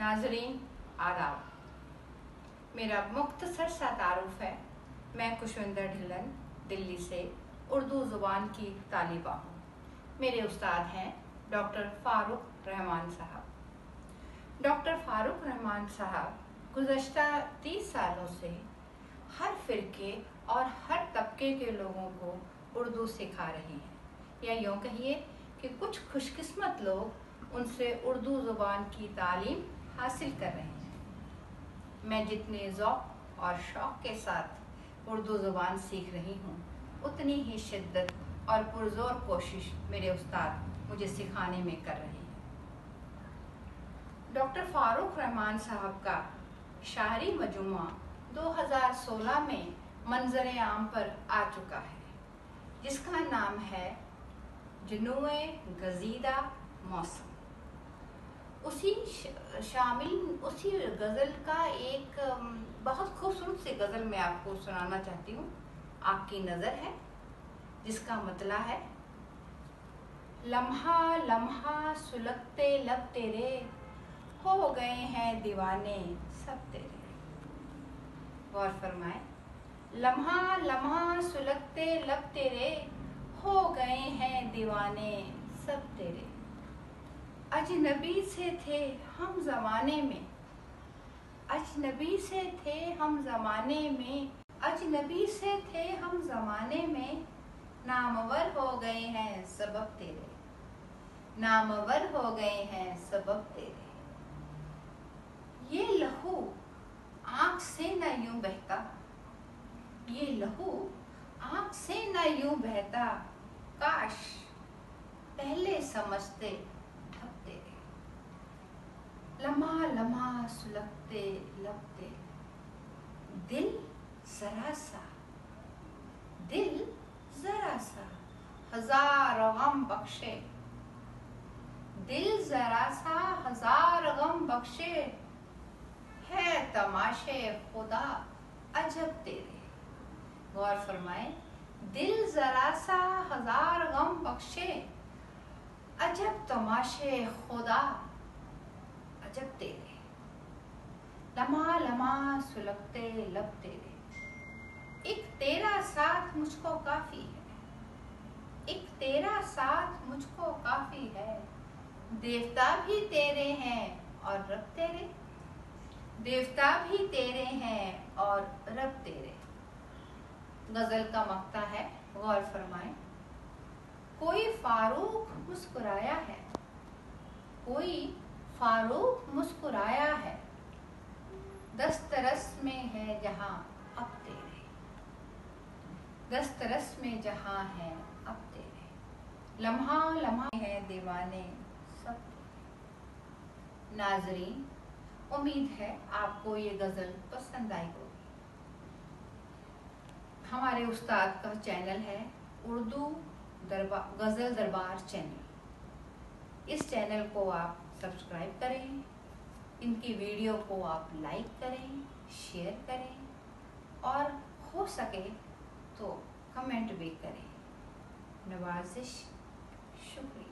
नाज़रीन आदाब, मेरा मुख्तसर सा तारुफ है। मैं खुशविंदर ढिल्लन दिल्ली से उर्दू ज़ुबान की तालिबा हूँ। मेरे उस्ताद हैं डॉक्टर फ़ारूक रहमान साहब। डॉक्टर फ़ारूक रहमान साहब गुज़श्ता 30 सालों से हर फ़िरके और हर तबके के लोगों को उर्दू सिखा रहे हैं, या यूँ कहिए कि कुछ खुशकिस्मत लोग उनसे उर्दू ज़ुबान की तालीम हासिल कर रहे हैं। मैं जितने ज़ौक़ और शौक़ के साथ उर्दू ज़ुबान सीख रही हूँ, उतनी ही शिद्दत और पुरज़ोर कोशिश मेरे उस्ताद मुझे सिखाने में कर रहे हैं। डॉक्टर फ़ारूक रहमान साहब का शायरी मजमुआ 2016 में मंज़र आम पर आ चुका है, जिसका नाम है जुनूए गज़ीदा मौसम। उसी गज़ल का एक बहुत खूबसूरत सी गज़ल मैं आपको सुनाना चाहती हूँ। आपकी नज़र है, जिसका मतलब है, लम्हा लम्हा सुलगते लब तेरे, हो गए हैं दीवाने सब तेरे। गौर फरमाए, लम्हा लम्हा सुलगते लब तेरे, हो गए हैं दीवाने सब तेरे। अजनबी से थे हम ज़माने में, अजनबी से थे हम ज़माने में, अजनबी से थे हम ज़माने में, नामवर हो गए हैं सबब तेरे, नामवर हो गए हैं सबब तेरे। ये लहू आँख से न यूं बहता, ये लहू आँख से न यूं बहता, काश पहले समझते अब तेरे। लम्हा लम्हा सुलगते लब तेरे, दिल जरा सा, दिल जरा सा हजार गम बख्शे, दिल जरा सा हजार गम बख्शे, है तमाशे खुदा अजब तेरे। गौर फरमाए, दिल जरा सा हजार गम बख्शे, अजब तमाशे खुदा अजब तेरे। लम्हा लम्हा सुलगते लब तेरे, एक तेरा साथ मुझको काफी है, एक तेरा साथ मुझको काफी है। देवता भी तेरे हैं और रब तेरे, देवता भी तेरे हैं और रब तेरे। गजल का मक्ता है, गौर फरमाएं। कोई फारूक मुस्कुराया है, कोई फारूक मुस्कुराया है, दस्तरस में है जहां अब तेरे, दस्तरस में जहां है अब तेरे। लम्हा लम्हा है दीवाने सब तेरे। नाज़रीन, उम्मीद है आपको ये गज़ल पसंद आई होगी। हमारे उस्ताद का चैनल है उर्दू गज़ल दरबार चैनल। इस चैनल को आप सब्सक्राइब करें, इनकी वीडियो को आप लाइक करें, शेयर करें और हो सके तो कमेंट भी करें। नवाजिश, शुक्रिया।